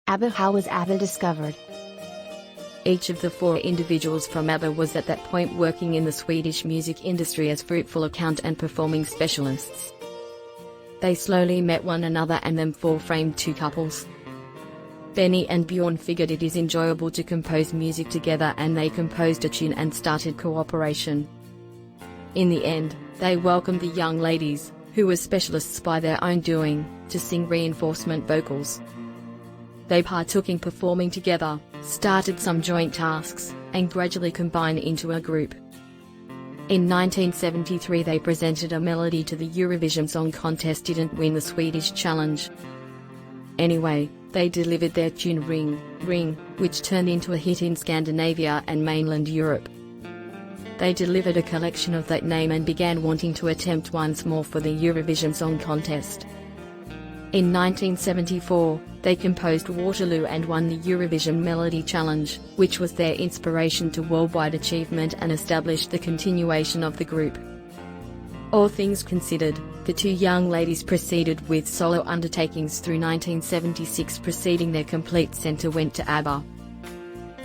Abba. How was Abba discovered? Each of the four individuals from Abba was at that point working in the Swedish music industry as fruitful account and performing specialists. They slowly met one another and them four framed two couples. Benny and Bjorn figured it is enjoyable to compose music together, and they composed a tune and started cooperation. In the end, they welcomed the young ladies, who were specialists by their own doing, to sing reinforcement vocals. They partook in performing together, started some joint tasks, and gradually combined into a group. In 1973 they presented a melody to the Eurovision Song Contest, didn't win the Swedish challenge. Anyway, they delivered their tune Ring, Ring, which turned into a hit in Scandinavia and mainland Europe. They delivered a collection of that name and began wanting to attempt once more for the Eurovision Song Contest. In 1974, they composed Waterloo and won the Eurovision Melody Challenge, which was their inspiration to worldwide achievement and established the continuation of the group. All things considered, the two young ladies proceeded with solo undertakings through 1976. Preceding their complete center went to Abba.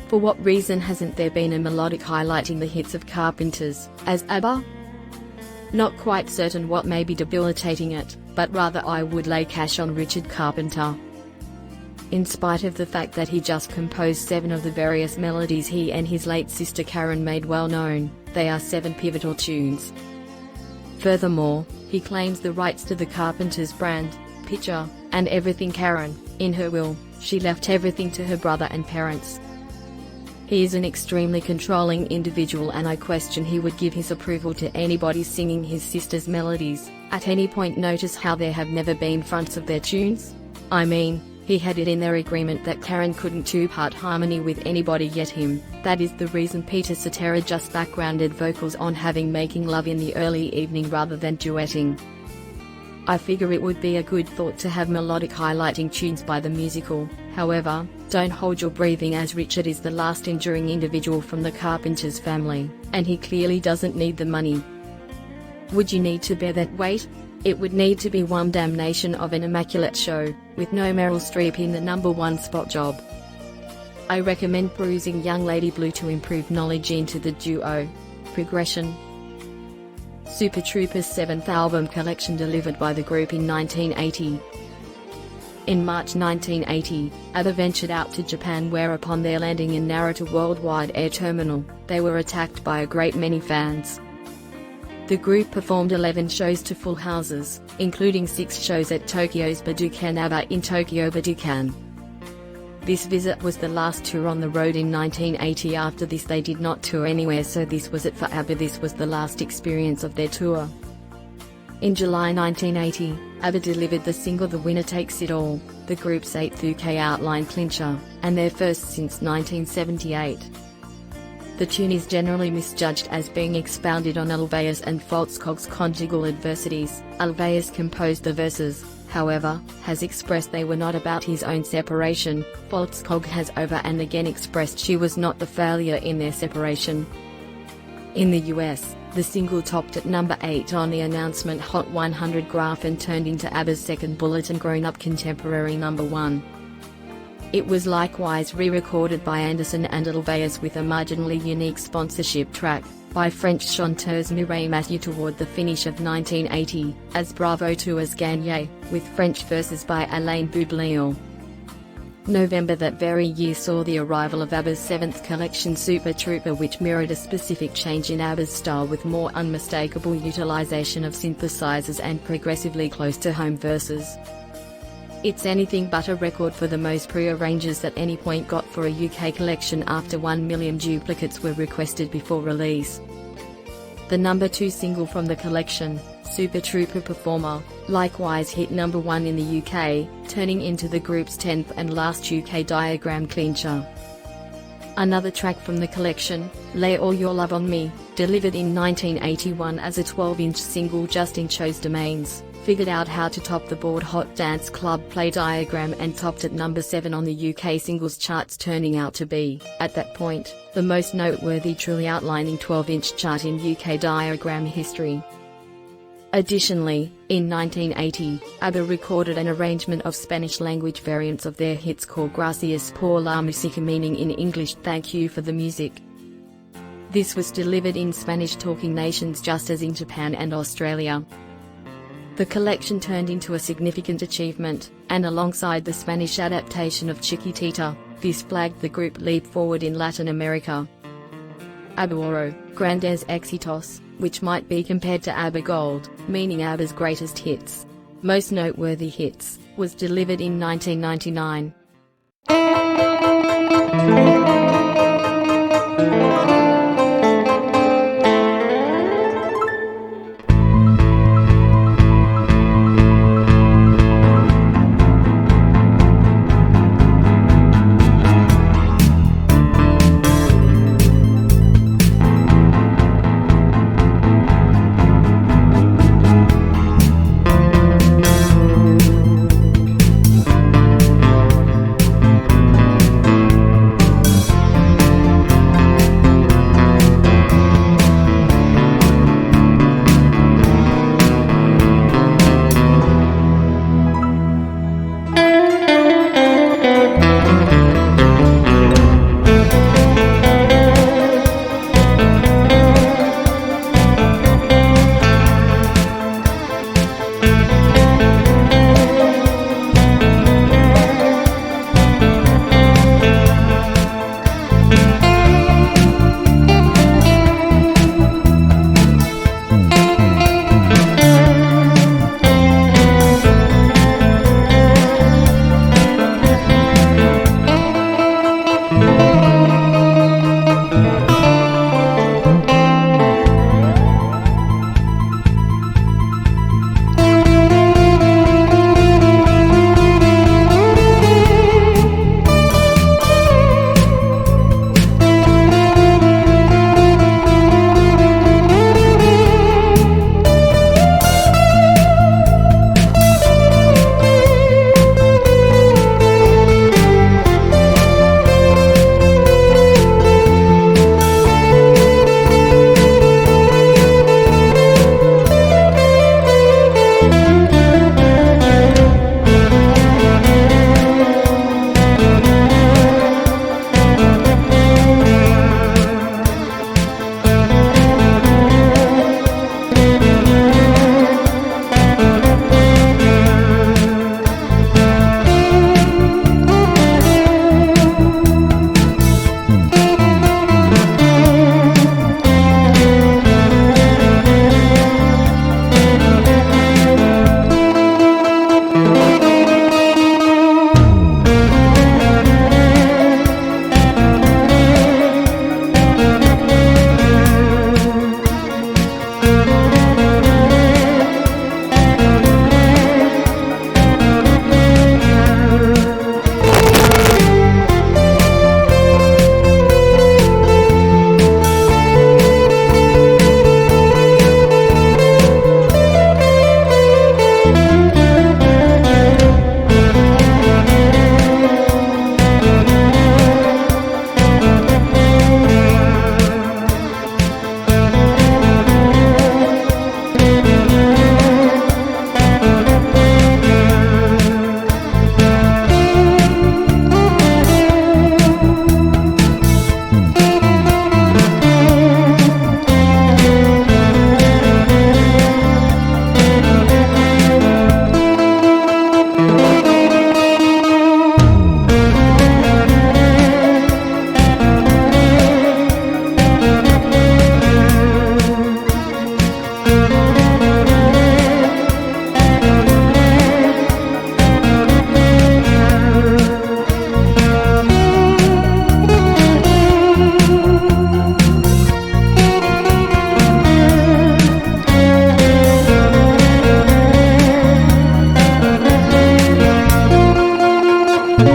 For what reason hasn't there been a melodic highlighting the hits of Carpenter's, as Abba? Not quite certain what may be debilitating it, but rather I would lay cash on Richard Carpenter. In spite of the fact that he just composed 7 of the various melodies he and his late sister Karen made well known, they are 7 pivotal tunes. Furthermore, he claims the rights to the Carpenters brand, picture, and everything. Karen, in her will, she left everything to her brother and parents. He is an extremely controlling individual, and I question he would give his approval to anybody singing his sister's melodies. At any point notice how there have never been fronts of their tunes? I mean, he had it in their agreement that Karen couldn't two-part harmony with anybody yet him. That is the reason Peter Cetera just backgrounded vocals on having Making Love in the early evening rather than duetting. I figure it would be a good thought to have melodic highlighting tunes by the musical. However, don't hold your breathing, as Richard is the last enduring individual from the Carpenters family, and he clearly doesn't need the money. Would you need to bear that weight? It would need to be one damnation of an immaculate show, with no Meryl Streep in the #1 spot job. I recommend perusing Young Lady Blue to improve knowledge into the duo. Progression. Super Troopers' 7th album collection delivered by the group in 1980. In March 1980, Abba ventured out to Japan, where upon their landing in Narita Worldwide Air Terminal, they were attacked by a great many fans. The group performed 11 shows to full houses, including 6 shows at Tokyo's Budokan Abba in Tokyo Budokan. This visit was the last tour on the road in 1980. After this they did not tour anywhere, so this was it for Abba. This was the last experience of their tour. In July 1980, Abba delivered the single The Winner Takes It All, the group's 8th UK outline clincher, and their first since 1978. The tune is generally misjudged as being expounded on Alveus and Foltskog's conjugal adversities. Alveus composed the verses, however, has expressed they were not about his own separation. Foltskog has over and again expressed she was not the failure in their separation. In the US, the single topped at number 8 on the announcement Hot 100 graph and turned into Abba's second Bulletin grown-up contemporary #1. It was likewise re-recorded by Anderson and Alveus with a marginally unique sponsorship track, by French chanteuse Mireille Mathieu toward the finish of 1980, as Bravo to as Gagne, with French verses by Alain Boublil. November that very year saw the arrival of Abba's 7th collection Super Trooper, which mirrored a specific change in Abba's style with more unmistakable utilization of synthesizers and progressively close-to-home verses. It's anything but a record for the most pre-arranges at any point got for a UK collection after 1 million duplicates were requested before release. The #2 single from the collection, Super Trooper Performer, likewise hit #1 in the UK, turning into the group's 10th and last UK diagram clincher. Another track from the collection, Lay All Your Love on Me, delivered in 1981 as a 12-inch single just in Cho's domains, figured out how to top the Board Hot Dance Club Play diagram and topped at #7 on the UK singles charts, turning out to be, at that point, the most noteworthy truly outlining 12-inch chart in UK diagram history. Additionally, in 1980, Abba recorded an arrangement of Spanish-language variants of their hits called Gracias por la música, meaning in English, thank you for the music. This was delivered in Spanish-talking nations just as in Japan and Australia. The collection turned into a significant achievement, and alongside the Spanish adaptation of Chiquitita, this flagged the group leap forward in Latin America. Abba Oro, Grandes Éxitos, which might be compared to Abba Gold, meaning Abba's greatest hits, most noteworthy hits, was delivered in 1999.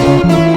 Thank you.